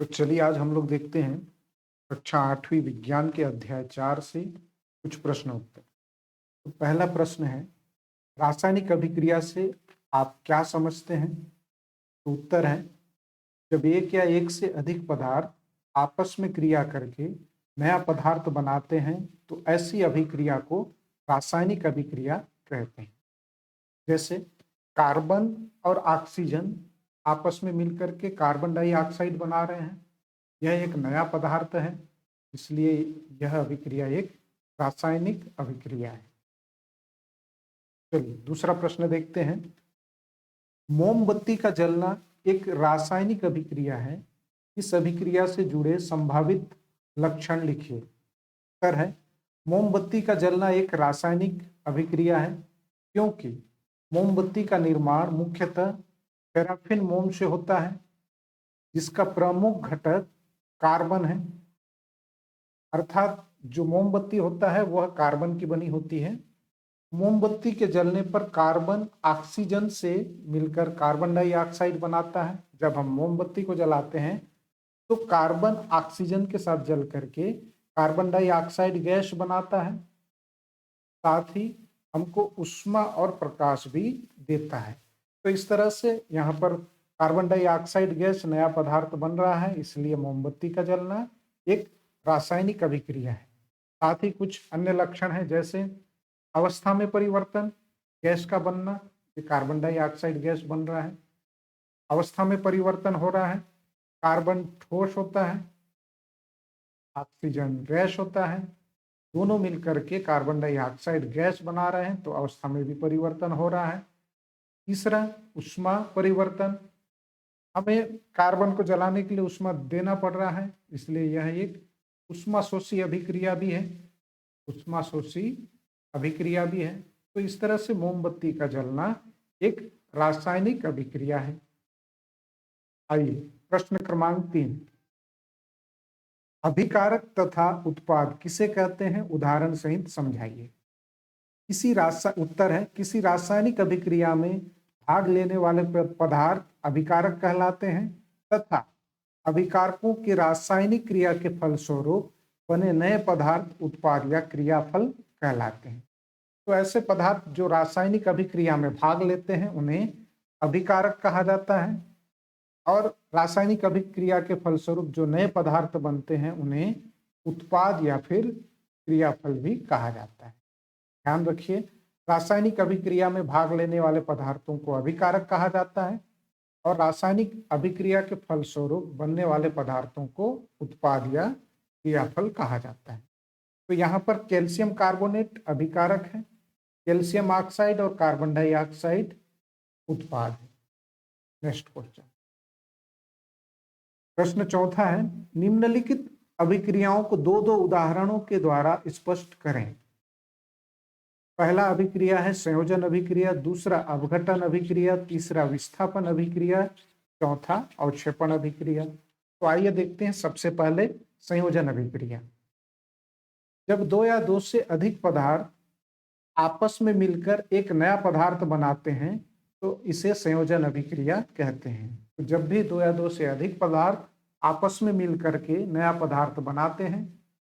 तो चलिए आज हम लोग देखते हैं कक्षा 8वीं विज्ञान के अध्याय 4 से कुछ प्रश्न उत्तर। तो पहला प्रश्न है, रासायनिक अभिक्रिया से आप क्या समझते हैं? तो उत्तर है, जब एक या एक से अधिक पदार्थ आपस में क्रिया करके नया पदार्थ बनाते हैं तो ऐसी अभिक्रिया को रासायनिक अभिक्रिया कहते हैं। जैसे कार्बन और ऑक्सीजन आपस में मिलकर के कार्बन डाइऑक्साइड बना रहे हैं। यह एक नया पदार्थ है, इसलिए यह अभिक्रिया एक रासायनिक अभिक्रिया है। चलिए दूसरा प्रश्न देखते हैं। मोमबत्ती का जलना एक रासायनिक अभिक्रिया है। इस अभिक्रिया से जुड़े संभावित लक्षण लिखिए। उत्तर है, मोमबत्ती का जलना एक रासायनिक अभिक्रिया है क्योंकि मोमबत्ती का निर्माण मुख्यतः पैराफिन मोम से होता है, जिसका प्रमुख घटक कार्बन है। अर्थात जो मोमबत्ती होता है वह कार्बन की बनी होती है। मोमबत्ती के जलने पर कार्बन ऑक्सीजन से मिलकर कार्बन डाइऑक्साइड बनाता है। जब हम मोमबत्ती को जलाते हैं तो कार्बन ऑक्सीजन के साथ जल करके कार्बन डाइऑक्साइड गैस बनाता है, साथ ही हमको ऊष्मा और प्रकाश भी देता है। तो इस तरह से यहाँ पर कार्बन डाइऑक्साइड गैस नया पदार्थ बन रहा है, इसलिए मोमबत्ती का जलना एक रासायनिक अभिक्रिया है। साथ ही कुछ अन्य लक्षण हैं, जैसे अवस्था में परिवर्तन, गैस का बनना, ये कार्बन डाइऑक्साइड गैस बन रहा है। अवस्था में परिवर्तन हो रहा है, कार्बन ठोस होता है, ऑक्सीजन गैस होता है, दोनों मिलकर के कार्बन डाइऑक्साइड गैस बना रहे हैं, तो अवस्था में भी परिवर्तन हो रहा है। तीसरा, ऊष्मा परिवर्तन, हमें कार्बन को जलाने के लिए ऊष्मा देना पड़ रहा है, इसलिए यह एक ऊष्माशोषी अभिक्रिया भी है। ऊष्माशोषी अभिक्रिया भी है। तो इस तरह से मोमबत्ती का जलना एक रासायनिक अभिक्रिया है। आइए प्रश्न क्रमांक 3, अभिकारक तथा उत्पाद किसे कहते हैं? उदाहरण सहित समझाइए। उत्तर है, किसी रासायनिक अभिक्रिया में भाग लेने वाले पदार्थ अभिकारक कहलाते हैं तथा अभिकारकों की रासायनिक क्रिया के फलस्वरूप बने नए पदार्थ उत्पाद या क्रियाफल कहलाते हैं। तो ऐसे पदार्थ जो रासायनिक अभिक्रिया में भाग लेते हैं उन्हें अभिकारक कहा जाता है, और रासायनिक अभिक्रिया के फलस्वरूप जो नए पदार्थ बनते हैं उन्हें उत्पाद या फिर क्रियाफल भी कहा जाता है। ध्यान रखिए, रासायनिक अभिक्रिया में भाग लेने वाले पदार्थों को अभिकारक कहा जाता है और रासायनिक अभिक्रिया के फलस्वरूप बनने वाले पदार्थों को उत्पाद या क्रियाफल कहा जाता है। तो यहाँ पर कैल्शियम कार्बोनेट अभिकारक है, कैल्शियम ऑक्साइड और कार्बन डाइऑक्साइड उत्पाद है। नेक्स्ट क्वेश्चन, प्रश्न चौथा है, निम्नलिखित अभिक्रियाओं को दो दो उदाहरणों के द्वारा स्पष्ट करें। पहला अभिक्रिया है संयोजन अभिक्रिया, दूसरा अपघटन अभिक्रिया, तीसरा विस्थापन अभिक्रिया, चौथा अवक्षेपण अभिक्रिया। तो आइए देखते हैं सबसे पहले संयोजन अभिक्रिया। जब दो या दो से अधिक पदार्थ आपस में मिलकर एक नया पदार्थ बनाते हैं तो इसे संयोजन अभिक्रिया कहते हैं। तो जब भी दो या दो से अधिक पदार्थ आपस में मिलकर के नया पदार्थ बनाते हैं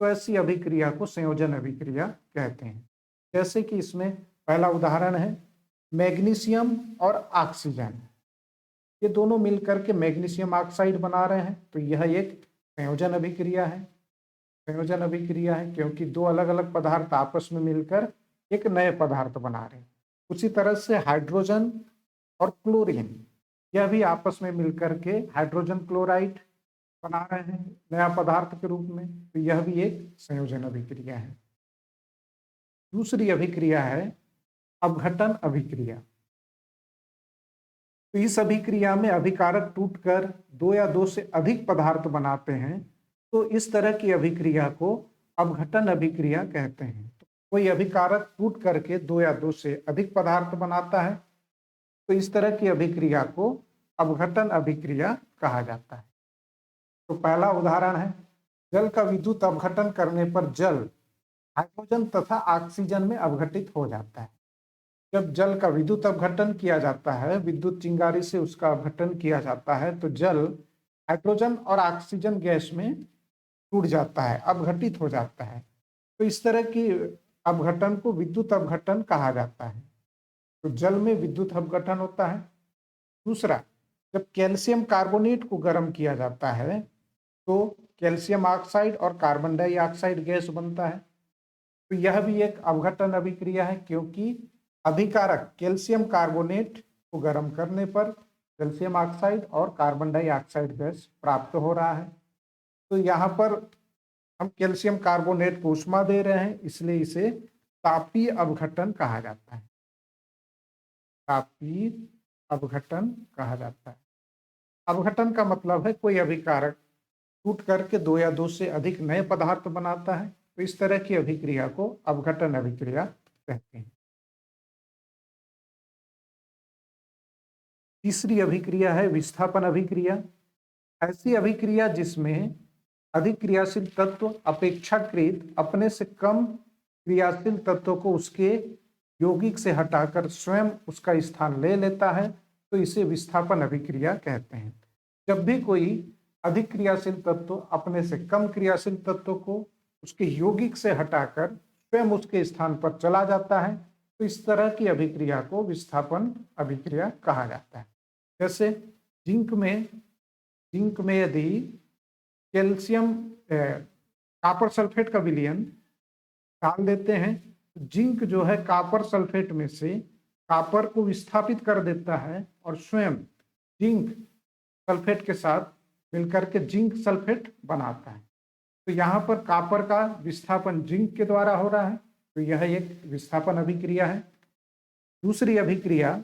तो ऐसी अभिक्रिया को संयोजन अभिक्रिया कहते हैं। जैसे कि इसमें पहला उदाहरण है मैग्नीशियम और ऑक्सीजन, ये दोनों मिलकर के मैग्नीशियम ऑक्साइड बना रहे हैं, तो यह एक संयोजन अभिक्रिया है। संयोजन अभिक्रिया है क्योंकि दो अलग अलग पदार्थ आपस में मिलकर एक नए पदार्थ बना रहे हैं। उसी तरह से हाइड्रोजन और क्लोरीन, यह भी आपस में मिलकर के हाइड्रोजन क्लोराइड बना रहे हैं नया पदार्थ के रूप में, तो यह भी एक संयोजन अभिक्रिया है। दूसरी अभिक्रिया है अपघटन अभिक्रिया। तो इस अभिक्रिया में अभिकारक टूटकर दो या दो से अधिक पदार्थ बनाते हैं, तो इस तरह की अभिक्रिया को अपघटन अभिक्रिया कहते हैं। तो कोई अभिकारक टूट करके दो या दो से अधिक पदार्थ बनाता है, तो इस तरह की अभिक्रिया को अपघटन अभिक्रिया कहा जाता है। तो पहला उदाहरण है, जल का विद्युत अपघटन करने पर जल हाइड्रोजन तथा ऑक्सीजन में अपघटित हो जाता है। जब जल का विद्युत अपघटन किया जाता है, विद्युत चिंगारी से उसका अपघटन किया जाता है, तो जल हाइड्रोजन और ऑक्सीजन गैस में टूट जाता है, अपघटित हो जाता है। तो इस तरह की अपघटन को विद्युत अपघटन कहा जाता है। तो जल में विद्युत अपघटन होता है। दूसरा, जब कैल्शियम कार्बोनेट को गर्म किया जाता है तो कैल्शियम ऑक्साइड और कार्बन डाइऑक्साइड गैस बनता है। तो यह भी एक अपघटन अभिक्रिया है, क्योंकि अभिकारक कैल्शियम कार्बोनेट को गर्म करने पर कैल्शियम ऑक्साइड और कार्बन डाइऑक्साइड गैस प्राप्त हो रहा है। तो यहाँ पर हम कैल्शियम कार्बोनेट को ऊष्मा दे रहे हैं, इसलिए इसे तापीय अपघटन कहा जाता है। तापीय अपघटन कहा जाता है। अपघटन का मतलब है कोई अभिकारक टूट करके दो या दो से अधिक नए पदार्थ बनाता है। तो इस तरह की अभिक्रिया को अपघटन अभिक्रिया कहते हैं। तीसरी अभिक्रिया है विस्थापन अभिक्रिया। ऐसी अभिक्रिया जिसमें अधिक क्रियाशील तत्व अपेक्षाकृत अपने से कम क्रियाशील तत्व को उसके यौगिक से हटाकर स्वयं उसका स्थान ले लेता है, तो इसे विस्थापन अभिक्रिया कहते हैं। जब भी कोई अधिक क्रियाशील तत्व अपने से कम क्रियाशील तत्व को उसके यौगिक से हटाकर स्वयं उसके स्थान पर चला जाता है, तो इस तरह की अभिक्रिया को विस्थापन अभिक्रिया कहा जाता है। जैसे जिंक में यदि कैल्शियम कॉपर सल्फेट का विलयन डाल देते हैं, तो जिंक जो है कॉपर सल्फेट में से कॉपर को विस्थापित कर देता है और स्वयं जिंक सल्फेट के साथ मिलकर के जिंक सल्फेट बनाता है। तो यहाँ पर कॉपर का विस्थापन जिंक के द्वारा हो रहा है, तो यह एक विस्थापन अभिक्रिया है। दूसरी अभिक्रिया,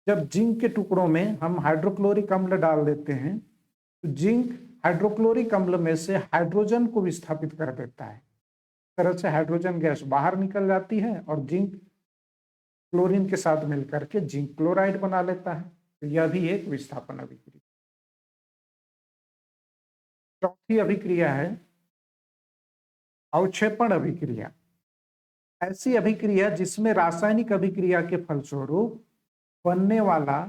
जब जिंक के टुकड़ों में हम हाइड्रोक्लोरिक अम्ल डाल देते हैं, तो जिंक हाइड्रोक्लोरिक अम्ल में से हाइड्रोजन को विस्थापित कर देता है। इस तरह से हाइड्रोजन गैस बाहर निकल जाती है और जिंक क्लोरीन के साथ मिलकर के जिंक क्लोराइड बना लेता है। तो यह भी एक विस्थापन अभिक्रिया। चौथी अभिक्रिया है अवक्षेपण अभिक्रिया। ऐसी अभिक्रिया जिसमें रासायनिक अभिक्रिया के फलस्वरूप बनने वाला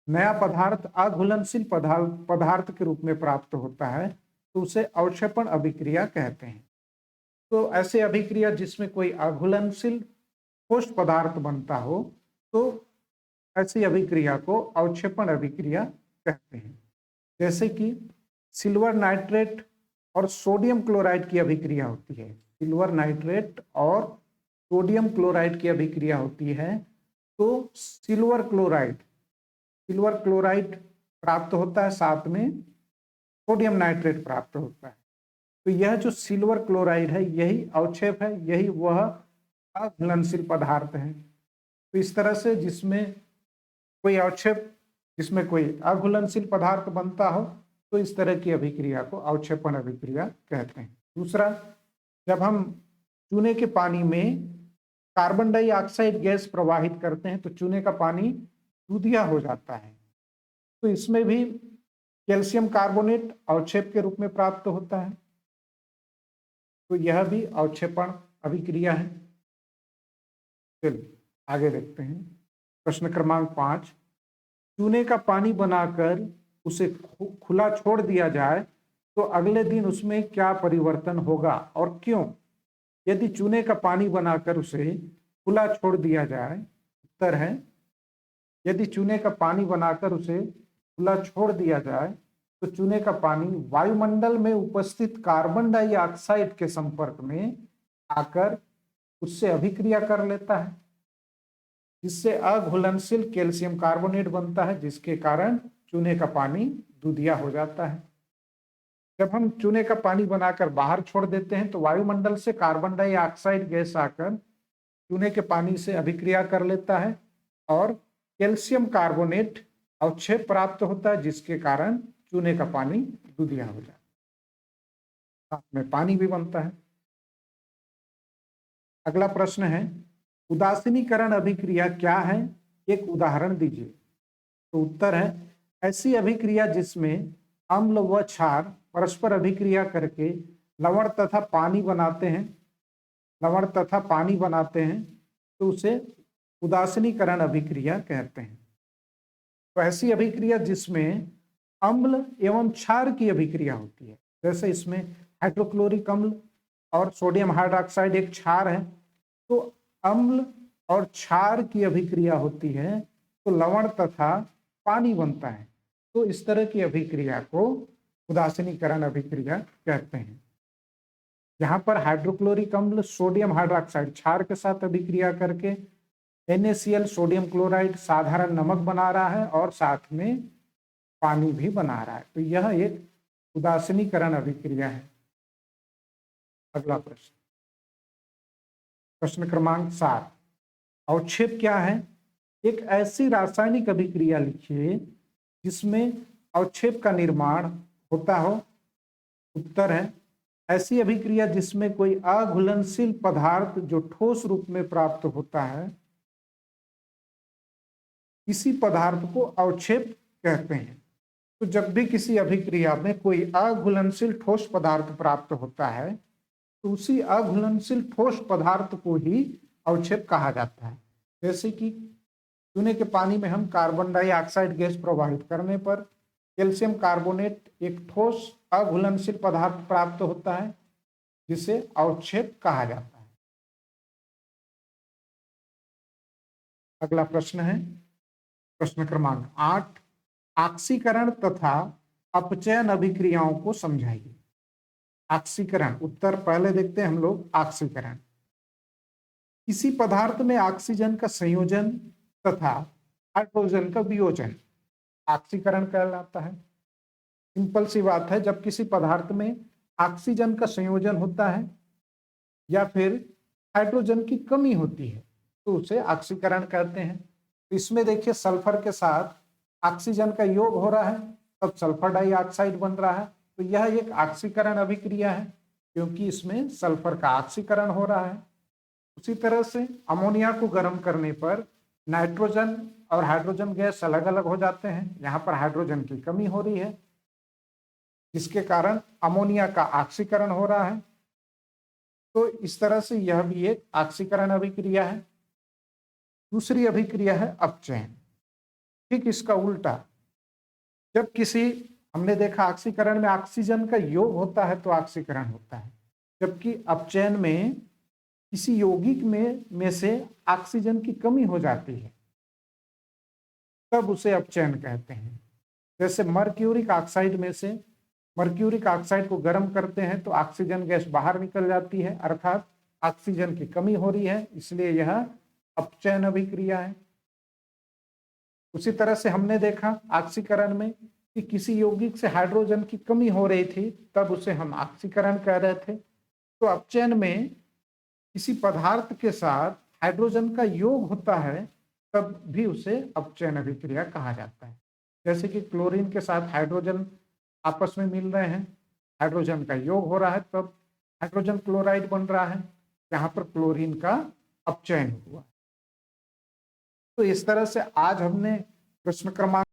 नया पदार्थ अघुलनशील पदार्थ के रूप में प्राप्त होता है, तो उसे अवक्षेपण अभिक्रिया कहते हैं। तो ऐसे अभिक्रिया जिसमें कोई अघुलनशील ठोस पदार्थ बनता हो, तो ऐसी अभिक्रिया को अवक्षेपण अभिक्रिया कहते हैं। जैसे कि सिल्वर नाइट्रेट और सोडियम क्लोराइड की अभिक्रिया होती है। सिल्वर नाइट्रेट और सोडियम क्लोराइड की अभिक्रिया होती है, तो सिल्वर क्लोराइड प्राप्त होता है, साथ में सोडियम नाइट्रेट प्राप्त होता है। तो यह जो सिल्वर क्लोराइड है यही अवक्षेप है, यही वह अघुलनशील पदार्थ है। तो इस तरह से जिसमें कोई अवक्षेप, जिसमें कोई अघुलनशील पदार्थ बनता हो, तो इस तरह की अभिक्रिया को अवक्षेपण अभिक्रिया कहते हैं। दूसरा, जब हम चूने के पानी में कार्बन डाइऑक्साइड गैस प्रवाहित करते हैं तो चूने का पानी दूधिया हो जाता है, तो इसमें भी कैल्शियम कार्बोनेट अवक्षेप के रूप में प्राप्त होता है। तो यह भी अवक्षेपण अभिक्रिया है। चलिए आगे देखते हैं। प्रश्न क्रमांक 5, चूने का पानी बनाकर उसे खुला छोड़ दिया जाए तो अगले दिन उसमें क्या परिवर्तन होगा और क्यों? यदि चूने का पानी बनाकर उसे खुला छोड़ दिया जाए, उत्तर है यदि चूने का पानी बनाकर उसे खुला छोड़ दिया जाए तो चूने का पानी वायुमंडल में उपस्थित कार्बन डाइऑक्साइड के संपर्क में आकर उससे अभिक्रिया कर लेता है, जिससे अघुलनशील कैल्शियम कार्बोनेट बनता है, जिसके कारण चूने का पानी दूधिया हो जाता है। जब हम चूने का पानी बनाकर बाहर छोड़ देते हैं तो वायुमंडल से कार्बन डाइऑक्साइड गैस आकर चूने के पानी से अभिक्रिया कर लेता है और कैल्शियम कार्बोनेट अवक्षेप प्राप्त होता है, जिसके कारण चूने का पानी दूधिया हो जाता है, साथ में पानी भी बनता है। अगला प्रश्न है, उदासीनीकरण अभिक्रिया क्या है, एक उदाहरण दीजिए। तो उत्तर है, ऐसी अभिक्रिया जिसमें अम्ल व क्षार परस्पर अभिक्रिया करके लवण तथा पानी बनाते हैं, तो उसे उदासीनीकरण अभिक्रिया कहते हैं। तो ऐसी अभिक्रिया जिसमें अम्ल एवं क्षार की अभिक्रिया होती है। जैसे इसमें हाइड्रोक्लोरिक अम्ल और सोडियम हाइड्रोक्साइड एक क्षार है, तो अम्ल और क्षार की अभिक्रिया होती है तो लवण तथा पानी बनता है। तो इस तरह की अभिक्रिया को उदासीनीकरण अभिक्रिया कहते हैं। यहाँ पर हाइड्रोक्लोरिक अम्ल सोडियम हाइड्रोक्साइड क्षार के साथ अभिक्रिया करके NaCl सोडियम क्लोराइड साधारण नमक बना रहा है और साथ में पानी भी बना रहा है, तो यह एक उदासीनीकरण अभिक्रिया है। अगला प्रश्न, प्रश्न क्रमांक 7, अवक्षेप क्या है? एक ऐसी रासायनिक अभिक्रिया लिखिए जिसमें अवक्षेप का निर्माण होता हो। उत्तर है, ऐसी अभिक्रिया जिसमें कोई अघुलनशील पदार्थ जो ठोस रूप में प्राप्त होता है, इसी पदार्थ को अवक्षेप कहते हैं। तो जब भी किसी अभिक्रिया में कोई अघुलनशील ठोस पदार्थ प्राप्त होता है तो उसी अघुलनशील ठोस पदार्थ को ही अवक्षेप कहा जाता है। जैसे कि चूने के पानी में हम कार्बन डाइऑक्साइड गैस प्रवाहित करने पर कैल्शियम कार्बोनेट एक ठोस अघुलनशील पदार्थ प्राप्त होता है जिसे अवक्षेप कहा जाता है। अगला प्रश्न है प्रश्न क्रमांक 8, ऑक्सीकरण तथा अपचयन अभिक्रियाओं को समझाइए। ऑक्सीकरण, उत्तर पहले देखते हैं हम लोग। ऑक्सीकरण किसी पदार्थ में ऑक्सीजन का संयोजन तथा हाइड्रोजन का वियोजन ऑक्सीकरण कहलाता है। सिंपल सी बात है, जब किसी पदार्थ में ऑक्सीजन का संयोजन होता है या फिर हाइड्रोजन की कमी होती है तो उसे ऑक्सीकरण कहते हैं। तो इसमें देखिए सल्फर के साथ ऑक्सीजन का योग हो रहा है तब सल्फर डाइऑक्साइड बन रहा है, तो यह एक ऑक्सीकरण अभिक्रिया है क्योंकि इसमें सल्फर का ऑक्सीकरण हो रहा है। उसी तरह से अमोनिया को गर्म करने पर नाइट्रोजन और हाइड्रोजन गैस अलग अलग हो जाते हैं। यहाँ पर हाइड्रोजन की कमी हो रही है जिसके कारण अमोनिया का ऑक्सीकरण हो रहा है। तो इस तरह से यह भी एक ऑक्सीकरण अभिक्रिया है। दूसरी अभिक्रिया है अपचयन। ठीक इसका उल्टा, जब किसी, हमने देखा ऑक्सीकरण में ऑक्सीजन का योग होता है तो ऑक्सीकरण होता है, जबकि अपचयन में किसी यौगिक में से ऑक्सीजन की कमी हो जाती है तब उसे अपचयन कहते हैं। जैसे मर्क्यूरिक ऑक्साइड में से मर्क्यूरिक ऑक्साइड को गर्म करते हैं तो ऑक्सीजन गैस बाहर निकल जाती है, अर्थात ऑक्सीजन की कमी हो रही है, इसलिए यह अपचयन अभिक्रिया है। उसी तरह से हमने देखा ऑक्सीकरण में कि किसी यौगिक से हाइड्रोजन की कमी हो रही थी तब उसे हम ऑक्सीकरण कह रहे थे। तो अपचयन में किसी पदार्थ के साथ हाइड्रोजन का योग होता है तब भी उसे अपचयन अभिक्रिया कहा जाता है। जैसे कि क्लोरीन के साथ हाइड्रोजन आपस में मिल रहे हैं, हाइड्रोजन का योग हो रहा है तब हाइड्रोजन क्लोराइड बन रहा है, यहाँ पर क्लोरीन का अपचयन हुआ। तो इस तरह से आज हमने प्रश्न क्रमांक